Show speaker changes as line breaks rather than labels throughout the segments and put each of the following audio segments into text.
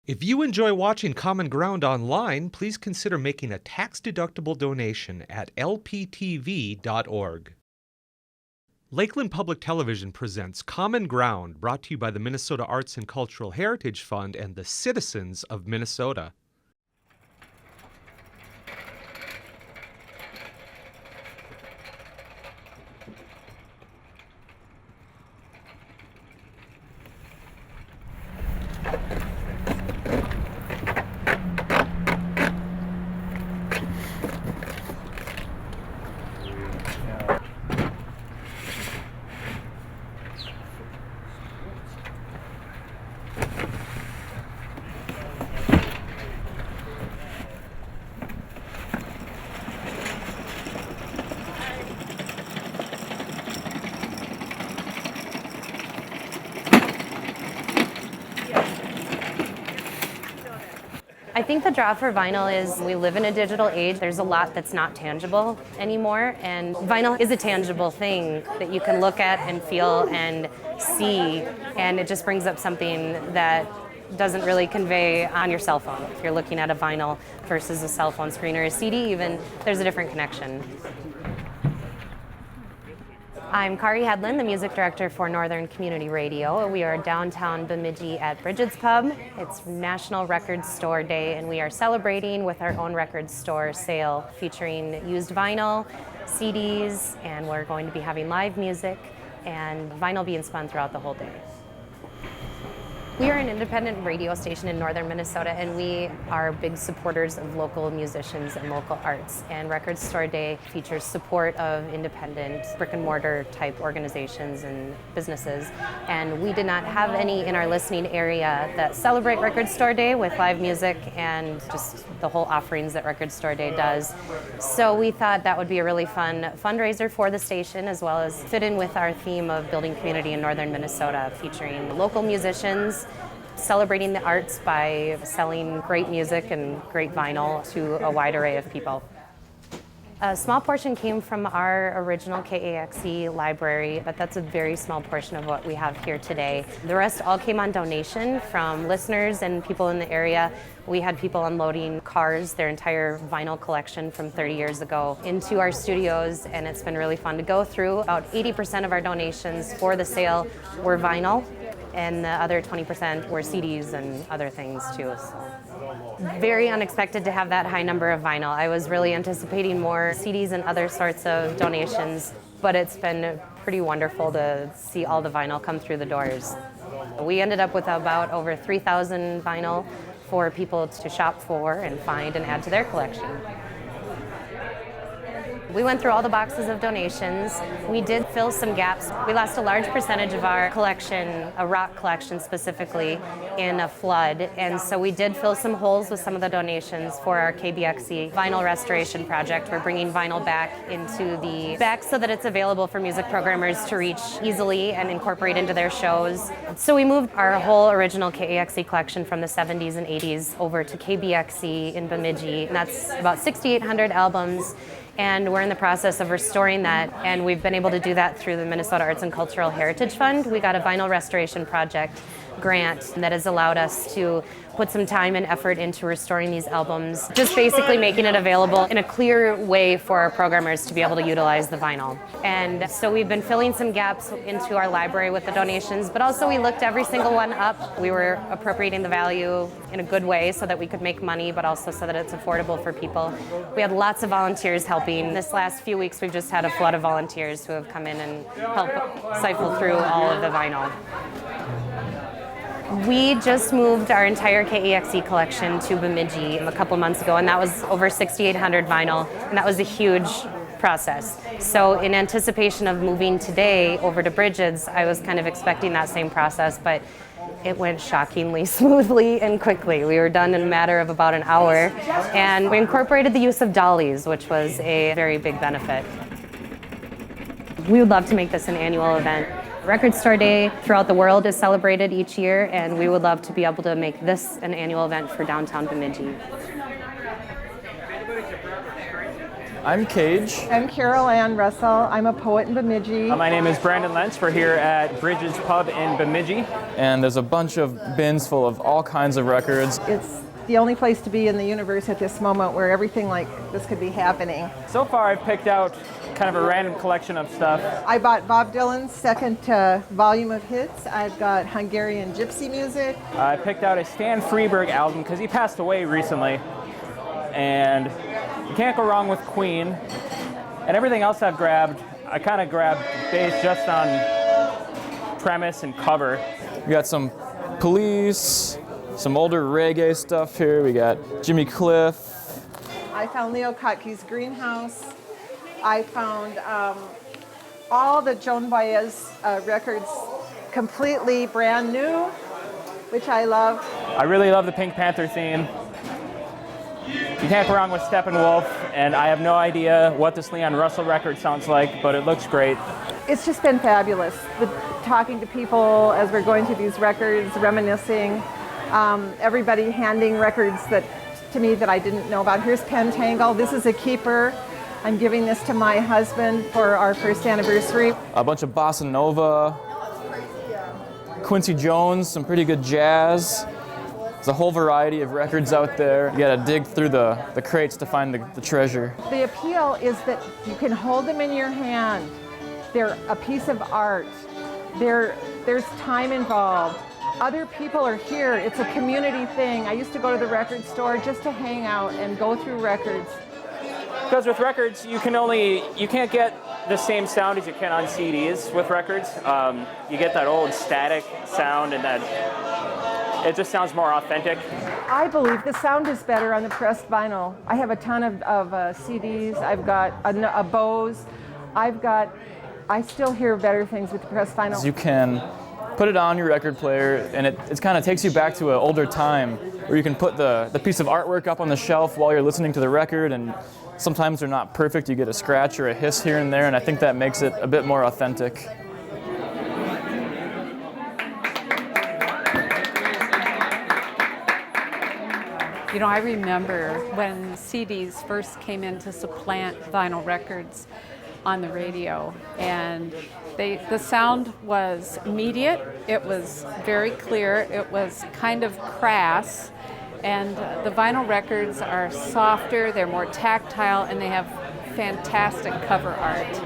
If you enjoy watching Common Ground online, please consider making a tax-deductible donation at lptv.org. Lakeland Public Television presents Common Ground, brought to you by the Minnesota Arts and Cultural Heritage Fund and the citizens of Minnesota.
I think the draw for vinyl is we live in a digital age. There's a lot that's not tangible anymore, and vinyl is a tangible thing that you can look at and feel and see, and it just brings up something that doesn't really convey on your cell phone. If you're looking at a vinyl versus a cell phone screen or a CD even, there's a different connection. I'm Kari Hedlund, the music director for Northern Community Radio. We are downtown Bemidji at Brigid's Pub. It's National Record Store Day, and we are celebrating with our own record store sale featuring used vinyl, CDs, and we're going to be having live music and vinyl being spun throughout the whole day. We are an independent radio station in northern Minnesota, and we are big supporters of local musicians and local arts. And Record Store Day features support of independent brick and mortar type organizations and businesses. And we did not have any in our listening area that celebrate Record Store Day with live music and just the whole offerings that Record Store Day does. So we thought that would be a really fun fundraiser for the station, as well as fit in with our theme of building community in northern Minnesota, featuring local musicians, celebrating the arts by selling great music and great vinyl to a wide array of people. A small portion came from our original KAXE library, but that's a very small portion of what we have here today. The rest all came on donation from listeners and people in the area. We had people unloading cars, their entire vinyl collection from 30 years ago, into our studios, and it's been really fun to go through. About 80% of our donations for the sale were vinyl, and the other 20% were CDs and other things too. So. Very unexpected to have that high number of vinyl. I was really anticipating more CDs and other sorts of donations, but it's been pretty wonderful to see all the vinyl come through the doors. We ended up with about over 3,000 vinyl for people to shop for and find and add to their collection. We went through all the boxes of donations. We did fill some gaps. We lost a large percentage of our collection, a rock collection specifically, in a flood. And so we did fill some holes with some of the donations for our KBXE vinyl restoration project. We're bringing vinyl back so that it's available for music programmers to reach easily and incorporate into their shows. So we moved our whole original KAXE collection from the 70s and 80s over to KBXE in Bemidji. And that's about 6,800 albums. And we're in the process of restoring that, and we've been able to do that through the Minnesota Arts and Cultural Heritage Fund. We got a vinyl restoration project grant that has allowed us to put some time and effort into restoring these albums, just basically making it available in a clear way for our programmers to be able to utilize the vinyl. And so we've been filling some gaps into our library with the donations, but also we looked every single one up. We were appropriating the value in a good way so that we could make money, but also so that it's affordable for people. We had lots of volunteers helping. This last few weeks, we've just had a flood of volunteers who have come in and helped siphon through all of the vinyl. We just moved our entire KAXE collection to Bemidji a couple months ago, and that was over 6,800 vinyl, and that was a huge process. So in anticipation of moving today over to Brigid's, I was kind of expecting that same process, but it went shockingly smoothly and quickly. We were done in a matter of about an hour, and we incorporated the use of dollies, which was a very big benefit. We would love to make this an annual event. Record Store Day throughout the world is celebrated each year, and we would love to be able to make this an annual event for downtown Bemidji.
I'm Cage.
I'm Carol Ann Russell. I'm a poet in Bemidji.
My name is Brandon Lentz. We're here at Brigid's Pub in Bemidji.
And there's a bunch of bins full of all kinds of records.
It's the only place to be in the universe at this moment where everything like this could be happening.
So far I've picked out kind of a random collection of stuff.
I bought Bob Dylan's second volume of hits. I've got Hungarian gypsy music.
I picked out a Stan Freberg album because he passed away recently. And you can't go wrong with Queen. And everything else I've grabbed, I kind of grabbed based just on premise and cover.
We got some Police, some older reggae stuff here. We got Jimmy Cliff.
I found Leo Kottke's Greenhouse. I found all the Joan Baez records completely brand new, which I love.
I really love the Pink Panther theme. You can't go wrong with Steppenwolf, and I have no idea what this Leon Russell record sounds like, but it looks great.
It's just been fabulous. Talking to people as we're going through these records, reminiscing, everybody handing records to me that I didn't know about. Here's Pentangle. This is a keeper. I'm giving this to my husband for our first anniversary.
A bunch of bossa nova, Quincy Jones, some pretty good jazz. There's a whole variety of records out there. You gotta dig through the crates to find the treasure.
The appeal is that you can hold them in your hand. They're a piece of art. There's time involved. Other people are here. It's a community thing. I used to go to the record store just to hang out and go through records.
Because with records, you can't get the same sound as you can on CDs with records. You get that old static sound and it just sounds more authentic.
I believe the sound is better on the pressed vinyl. I have a ton of CDs. I've got a Bose. I still hear better things with the pressed vinyl.
You can put it on your record player and it kind of takes you back to an older time where you can put the piece of artwork up on the shelf while you're listening to the record, and sometimes they're not perfect. You get a scratch or a hiss here and there, and I think that makes it a bit more authentic.
You know, I remember when CDs first came in to supplant vinyl records on the radio, and the sound was immediate, it was very clear, it was kind of crass, and the vinyl records are softer, they're more tactile, and they have fantastic cover art.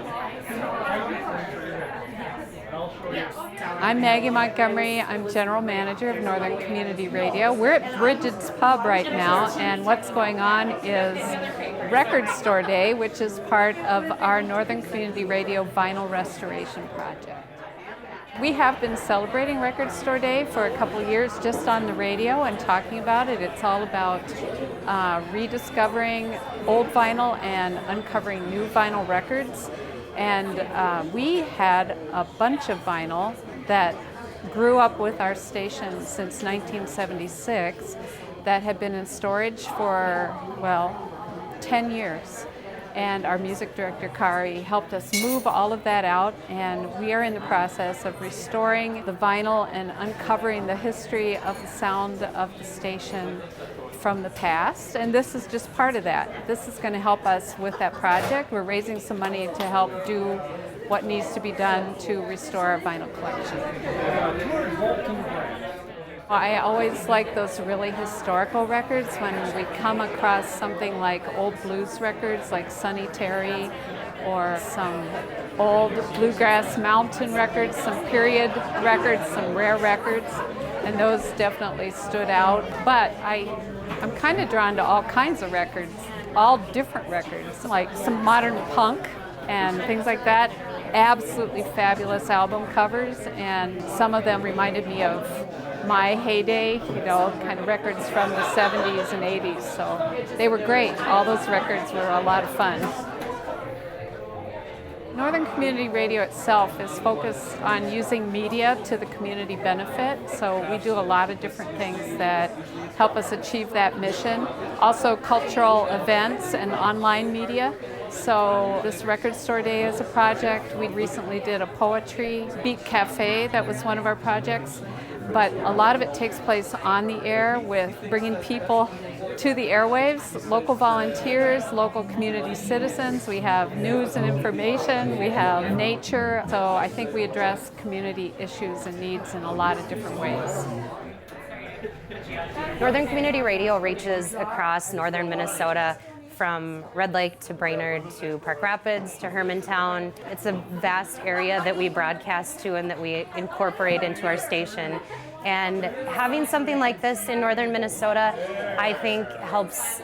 I'm Maggie Montgomery. I'm General Manager of Northern Community Radio. We're at Brigid's Pub right now, and what's going on is Record Store Day, which is part of our Northern Community Radio vinyl restoration project. We have been celebrating Record Store Day for a couple years just on the radio and talking about it. It's all about rediscovering old vinyl and uncovering new vinyl records. And we had a bunch of vinyl that grew up with our station since 1976 that had been in storage for, 10 years. And our music director, Kari, helped us move all of that out, and we are in the process of restoring the vinyl and uncovering the history of the sound of the station from the past, and this is just part of that. This is going to help us with that project. We're raising some money to help do what needs to be done to restore our vinyl collection. I always like those really historical records when we come across something like old blues records like Sonny Terry, or some old bluegrass mountain records, some period records, some rare records, and those definitely stood out. But I'm kind of drawn to all kinds of records, all different records, like some modern punk and things like that. Absolutely fabulous album covers, and some of them reminded me of my heyday, kind of records from the 70s and 80s. So they were great. All those records were a lot of fun. Northern Community Radio itself is focused on using media to the community benefit, so we do a lot of different things that help us achieve that mission. Also cultural events and online media. So this Record Store Day is a project. We recently did a poetry beat cafe. That was one of our projects. but a lot of it takes place on the air with bringing people to the airwaves, local volunteers, local community citizens. We have news and information, we have nature. So I think we address community issues and needs in a lot of different ways.
Northern Community Radio reaches across northern Minnesota from Red Lake to Brainerd to Park Rapids to Hermantown. It's a vast area that we broadcast to and that we incorporate into our station. And having something like this in northern Minnesota, I think helps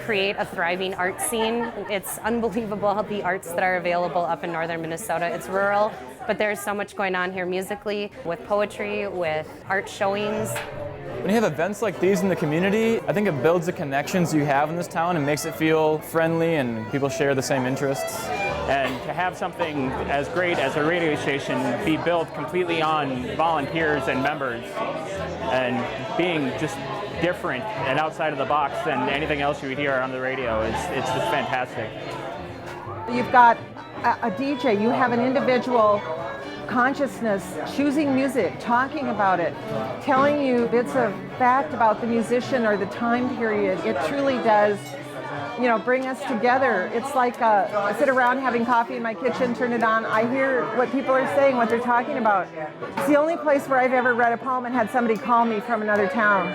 create a thriving art scene. It's unbelievable the arts that are available up in northern Minnesota. It's rural, but there's so much going on here musically, with poetry, with art showings.
When you have events like these in the community, I think it builds the connections you have in this town and makes it feel friendly and people share the same interests.
And to have something as great as a radio station be built completely on volunteers and members and being just different and outside of the box than anything else you would hear on the radio, it's just fantastic.
You've got a DJ, you have an individual consciousness, choosing music, talking about it, telling you bits of fact about the musician or the time period. It truly does, bring us together. It's like I sit around having coffee in my kitchen, turn it on, I hear what people are saying, what they're talking about. It's the only place where I've ever read a poem and had somebody call me from another town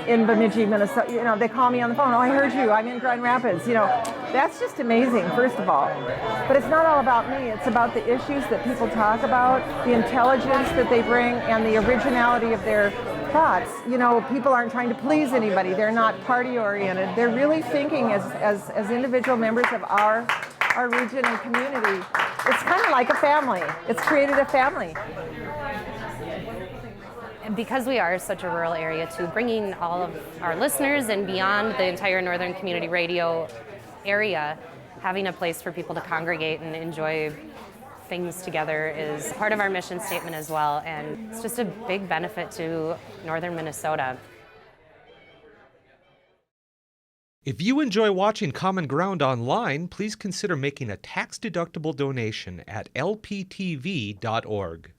in Bemidji, Minnesota. They call me on the phone, oh, I heard you, I'm in Grand Rapids. That's just amazing, first of all. But it's not all about me, it's about the issues that people talk about, the intelligence that they bring, and the originality of their thoughts. People aren't trying to please anybody, they're not party-oriented. They're really thinking as individual members of our region and community. It's kind of like a family. It's created a family.
And because we are such a rural area too, bringing all of our listeners and beyond the entire Northern Community Radio area, having a place for people to congregate and enjoy things together is part of our mission statement as well, and it's just a big benefit to northern Minnesota.
If you enjoy watching Common Ground online, please consider making a tax-deductible donation at lptv.org.